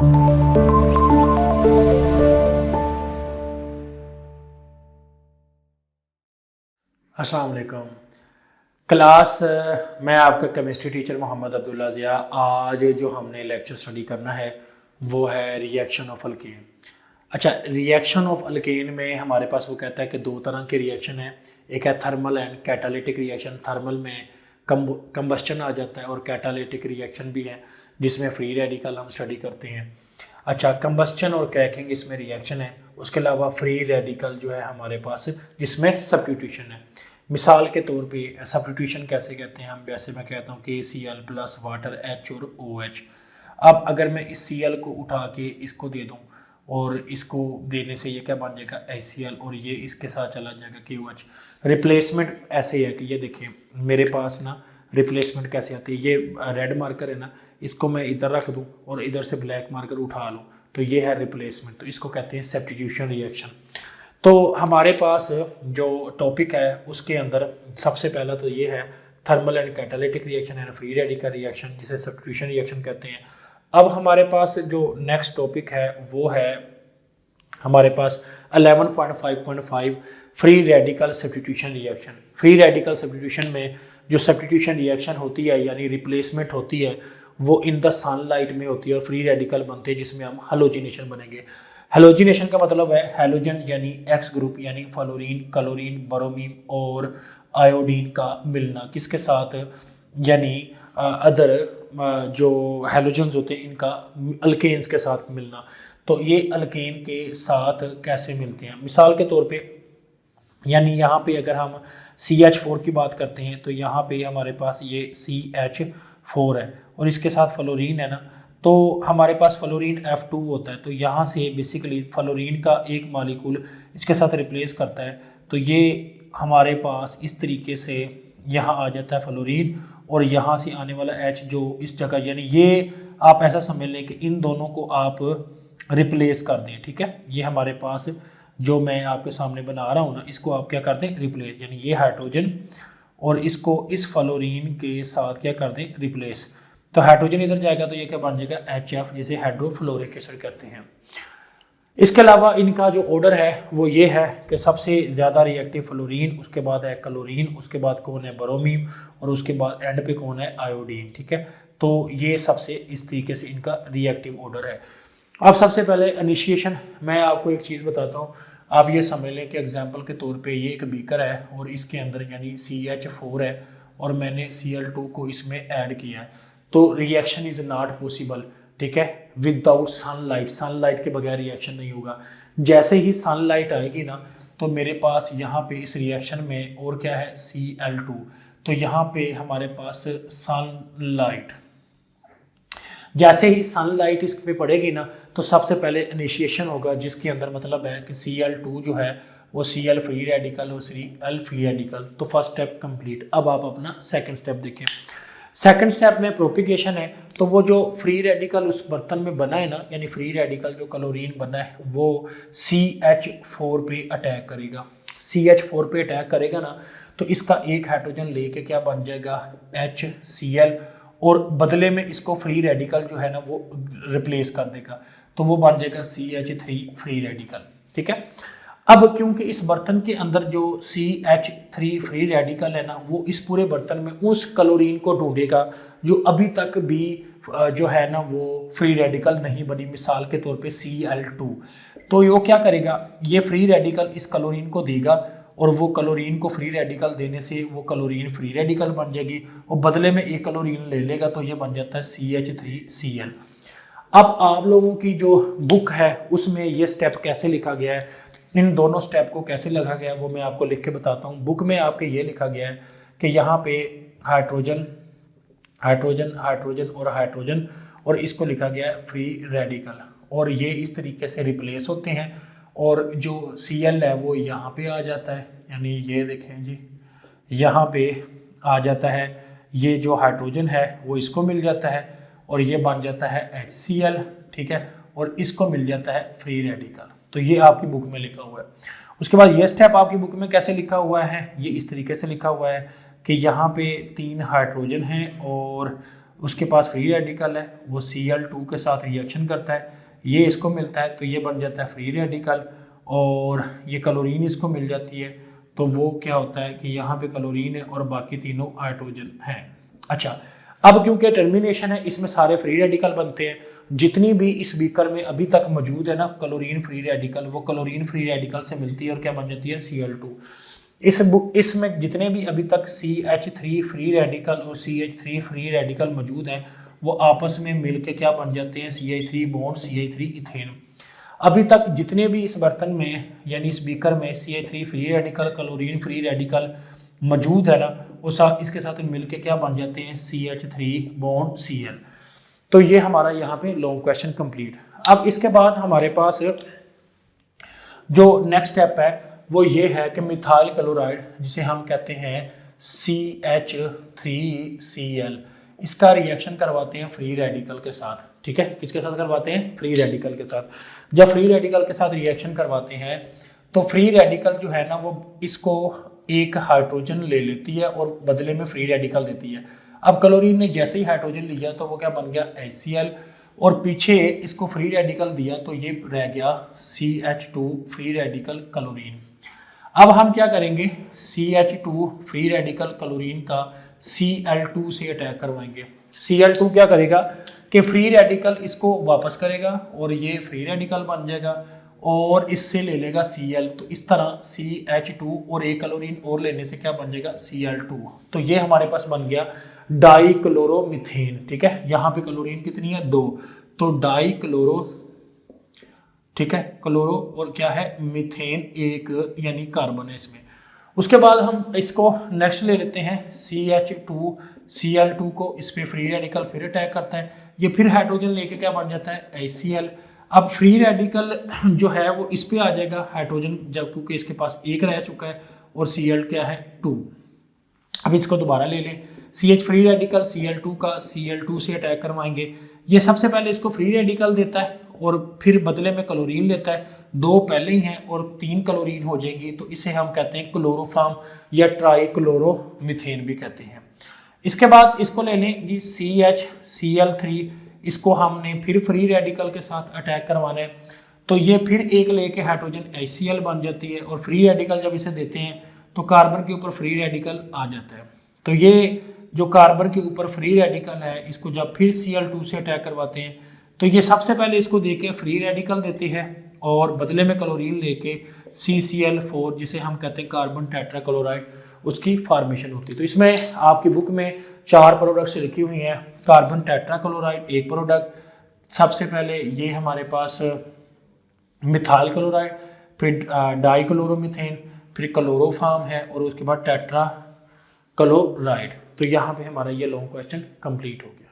अस्सलाम वालेकुम। क्लास मैं आपका केमिस्ट्री टीचर मोहम्मद अब्दुल्ला ज़िया। आज जो हमने लेक्चर स्टडी करना है वो है रिएक्शन ऑफ अल्केन। अच्छा, रिएक्शन ऑफ अल्केन में हमारे पास वो कहता है कि दो तरह के रिएक्शन हैं। एक है thermal and catalytic reaction. Thermal में कंबस्चन आ जाता है और कैटालिटिक रिएक्शन भी है जिसमें फ्री रेडिकल हम स्टडी करते हैं। अच्छा, कंबस्चन और क्रैकिंग इसमें रिएक्शन है। उसके अलावा फ्री रेडिकल जो है हमारे पास जिसमें सब्स्टिट्यूशन है। मिसाल के तौर पे सब्स्टिट्यूशन कैसे कहते हैं हम, वैसे मैं कहता हूँ KCl प्लस वाटर H और OH। अब अगर मैं इस Cl को उठा के इसको दे दूँ और इसको देने से ये क्या बन जाएगा HCl और ये इसके साथ चला जाएगा KOH। रिप्लेसमेंट ऐसे है कि ये देखिए मेरे पास ना रिप्लेसमेंट कैसे आती है। ये रेड मार्कर है ना, इसको मैं इधर रख दूँ और इधर से ब्लैक मार्कर उठा लूँ तो ये है रिप्लेसमेंट। तो इसको कहते हैं सब्स्टिट्यूशन रिएक्शन। तो हमारे पास जो टॉपिक है उसके अंदर सबसे पहला तो ये है thermal and catalytic reaction and free radical reaction जिसे सब्स्टिट्यूशन रिएक्शन कहते हैं। अब हमारे पास जो नेक्स्ट टॉपिक है वो है हमारे पास 11.5.5 free radical substitution reaction. Free radical substitution में जो सब्स्टिट्यूशन रिएक्शन होती है यानी रिप्लेसमेंट होती है वो इन द सनलाइट में होती है और फ्री रेडिकल बनते हैं जिसमें हम हैलोजिनेशन बनेंगे। हैलोजिनेशन का मतलब है हैलोजन यानी एक्स ग्रुप यानी फ्लोरीन, क्लोरीन, ब्रोमीन और आयोडीन का मिलना किसके साथ, यानी अदर जो हैलोजन्स होते हैं इनका अल्केन्स के साथ मिलना। तो ये अल्केन के साथ कैसे मिलते हैं, मिसाल के तौर पे यानी यहाँ पे अगर हम CH4 की बात करते हैं तो यहाँ पे हमारे पास ये CH4 है और इसके साथ फ्लोरीन है ना, तो हमारे पास फ्लोरीन F2 होता है। तो यहाँ से बेसिकली फ्लोरीन का एक मॉलिक्यूल इसके साथ रिप्लेस करता है तो ये हमारे पास इस तरीके से यहाँ आ जाता है फ्लोरीन और यहाँ से आने वाला H जो इस जगह, यानी ये आप ऐसा समझ लें कि इन दोनों को आप रिप्लेस कर दें। ठीक है, ये हमारे पास जो मैं आपके सामने बना रहा हूँ ना इसको आप क्या कर दें रिप्लेस, यानी ये हाइड्रोजन और इसको इस फ्लोरीन के साथ क्या कर दें रिप्लेस। तो हाइड्रोजन इधर जाएगा तो ये क्या बन जाएगा HF, जिसे हाइड्रोफ्लोरिक एसिड कहते हैं। इसके अलावा इनका जो ऑर्डर है वो ये है कि सबसे ज़्यादा रिएक्टिव फ्लोरीन, उसके बाद है क्लोरीन, उसके बाद कौन है ब्रोमीन और उसके बाद एंड पे कौन है आयोडीन। ठीक है, तो ये सबसे इस तरीके से इनका रिएक्टिव ऑर्डर है। अब सबसे पहले इनिशिएशन मैं आपको एक चीज़ बताता हूँ, आप ये समझ लें कि एग्जांपल के तौर पे ये एक बीकर है और इसके अंदर यानी CH4 है और मैंने Cl2 को इसमें ऐड किया है तो रिएक्शन इज़ नॉट पॉसिबल। ठीक है, विदाउट सनलाइट, सनलाइट के बगैर रिएक्शन नहीं होगा। जैसे ही सनलाइट आएगी ना तो मेरे पास यहाँ पे इस रिएक्शन में और क्या है Cl2, तो यहाँ पे हमारे पास सनलाइट, जैसे ही सनलाइट इस पे पड़ेगी ना तो सबसे पहले इनिशिएशन होगा जिसके अंदर मतलब है कि Cl2 जो है वो Cl फ्री रेडिकल और Cl फ्री रेडिकल। तो फर्स्ट स्टेप कंप्लीट। अब आप अपना सेकंड स्टेप देखें। सेकंड स्टेप में प्रोपिगेशन है, तो वो जो फ्री रेडिकल उस बर्तन में बना है ना, यानी फ्री रेडिकल जो क्लोरीन बना है वो CH4 पे अटैक करेगा। CH4 पे अटैक करेगा ना तो इसका एक हाइड्रोजन लेके क्या बन जाएगा HCl और बदले में इसको फ्री रेडिकल जो है ना वो रिप्लेस कर देगा तो वो बन जाएगा CH3 फ्री रेडिकल। ठीक है, अब क्योंकि इस बर्तन के अंदर जो CH3 फ्री रेडिकल है ना वो इस पूरे बर्तन में उस क्लोरीन को ढूंढेगा जो अभी तक भी जो है ना वो फ्री रेडिकल नहीं बनी, मिसाल के तौर पे Cl2। तो ये क्या करेगा, ये फ्री रेडिकल इस क्लोरीन को देगा और वो क्लोरीन को फ्री रेडिकल देने से वो क्लोरीन फ्री रेडिकल बन जाएगी और बदले में एक क्लोरीन ले लेगा तो ये बन जाता है CH3Cl। अब आप लोगों की जो बुक है उसमें ये स्टेप कैसे लिखा गया है, इन दोनों स्टेप को कैसे लिखा गया है वो मैं आपको लिख के बताता हूँ। बुक में आपके ये लिखा गया है कि यहाँ पे हाइड्रोजन हाइड्रोजन हाइड्रोजन और हाइड्रोजन और इसको लिखा गया है फ्री रेडिकल और ये इस तरीके से रिप्लेस होते हैं और जो Cl है वो यहाँ पे आ जाता है, यानी ये देखें जी यहाँ पे आ जाता है, ये जो हाइड्रोजन है वो इसको मिल जाता है और ये बन जाता है HCl। ठीक है, और इसको मिल जाता है फ्री रेडिकल। तो ये आपकी बुक में लिखा हुआ है। उसके बाद ये स्टेप आपकी बुक में कैसे लिखा हुआ है, ये इस तरीके से लिखा हुआ है कि यहाँ पे 3 हाइड्रोजन हैं और उसके पास फ्री रेडिकल है, वो Cl2 के साथ रिएक्शन करता है, ये इसको मिलता है तो ये बन जाता है फ्री रेडिकल, और ये क्लोरीन इसको मिल जाती है तो वो क्या होता है कि यहाँ पे क्लोरीन है और बाकी तीनों हाइड्रोजन हैं। अच्छा, अब क्योंकि टर्मिनेशन है इसमें सारे फ्री रेडिकल बनते हैं, जितनी भी इस बीकर में अभी तक मौजूद है ना क्लोरीन फ्री रेडिकल, वो क्लोरीन फ्री रेडिकल से मिलती है और क्या बन जाती है Cl2। इसमें जितने भी अभी तक CH3 फ्री रेडिकल और CH3 फ्री रेडिकल मौजूद हैं वो आपस में मिलके क्या बन जाते हैं CH3 बॉन्ड CH3 इथेन। अभी तक जितने भी इस बर्तन में यानी इस बीकर में CH3 free radical chlorine free radical मौजूद है ना वो इसके साथ मिलके क्या बन जाते हैं CH3 बॉन्ड Cl। तो ये हमारा यहाँ पे लॉन्ग क्वेश्चन कंप्लीट। अब इसके बाद हमारे पास जो नेक्स्ट स्टेप है वो ये है कि मिथाइल क्लोराइड जिसे हम कहते हैं CH3Cl, इसका रिएक्शन करवाते हैं फ्री रेडिकल के साथ। ठीक है, किसके साथ करवाते हैं? फ्री रेडिकल के साथ। जब फ्री रेडिकल के साथ रिएक्शन करवाते हैं तो फ्री रेडिकल जो है ना वो इसको एक हाइड्रोजन ले लेती है और बदले में फ्री रेडिकल देती है। अब क्लोरीन ने जैसे ही हाइड्रोजन लिया तो वो क्या बन गया HCl, और पीछे इसको फ्री रेडिकल दिया तो ये रह गया CH2 फ्री रेडिकल क्लोरीन। अब हम क्या करेंगे, CH2 फ्री रेडिकल क्लोरीन का Cl2 से अटैक करवाएंगे। Cl2 क्या करेगा कि फ्री रेडिकल इसको वापस करेगा और ये फ्री रेडिकल बन जाएगा और इससे ले लेगा Cl, तो इस तरह CH2 और एक क्लोरीन और लेने से क्या बन जाएगा Cl2। तो ये हमारे पास बन गया डाइक्लोरोमीथेन। ठीक है, यहाँ पे क्लोरीन कितनी है? 2, तो डाइक्लोरो, ठीक है, क्लोरो और क्या है मीथेन एक यानी कार्बन है इसमें। उसके बाद हम इसको नेक्स्ट ले लेते हैं CH2 Cl2 को, इस पे फ्री रेडिकल फिर अटैक करता है, ये फिर हाइड्रोजन लेके क्या बन जाता है HCl। अब फ्री रेडिकल जो है वो इस पे आ जाएगा हाइड्रोजन, जब क्योंकि इसके पास एक रह चुका है और Cl क्या है 2। अब इसको दोबारा ले लें, CH फ्री रेडिकल Cl2 का Cl2 से अटैक करवाएंगे। ये सबसे पहले इसको फ्री रेडिकल देता है और फिर बदले में क्लोरीन लेता है, 2 पहले ही हैं और 3 क्लोरीन हो जाएगी, तो इसे हम कहते हैं क्लोरोफॉर्म या ट्राइक्लोरोमीथेन भी कहते हैं। इसके बाद इसको ले लें जी CHCl3, इसको हमने फिर फ्री रेडिकल के साथ अटैक करवाना है, तो ये फिर एक लेके हाइड्रोजन HCl बन जाती है और फ्री रेडिकल जब इसे देते हैं तो कार्बन के ऊपर फ्री रेडिकल आ जाता है। तो ये जो कार्बन के ऊपर फ्री रेडिकल है इसको जब फिर Cl2 से अटैक करवाते हैं तो ये सबसे पहले इसको देके फ्री रेडिकल देते हैं और बदले में क्लोरीन लेके CCl4 जिसे हम कहते हैं कार्बन टेट्राक्लोराइड, उसकी फॉर्मेशन होती है। तो इसमें आपकी बुक में 4 प्रोडक्ट्स लिखी हुई हैं। कार्बन टेट्राक्लोराइड एक प्रोडक्ट, सबसे पहले ये हमारे पास मिथाइल क्लोराइड, फिर डाइक्लोरोमीथेन, फिर क्लोरोफॉर्म है और उसके बाद टेट्राक्लोराइड। तो यहाँ पे हमारा ये लॉन्ग क्वेश्चन कंप्लीट हो गया।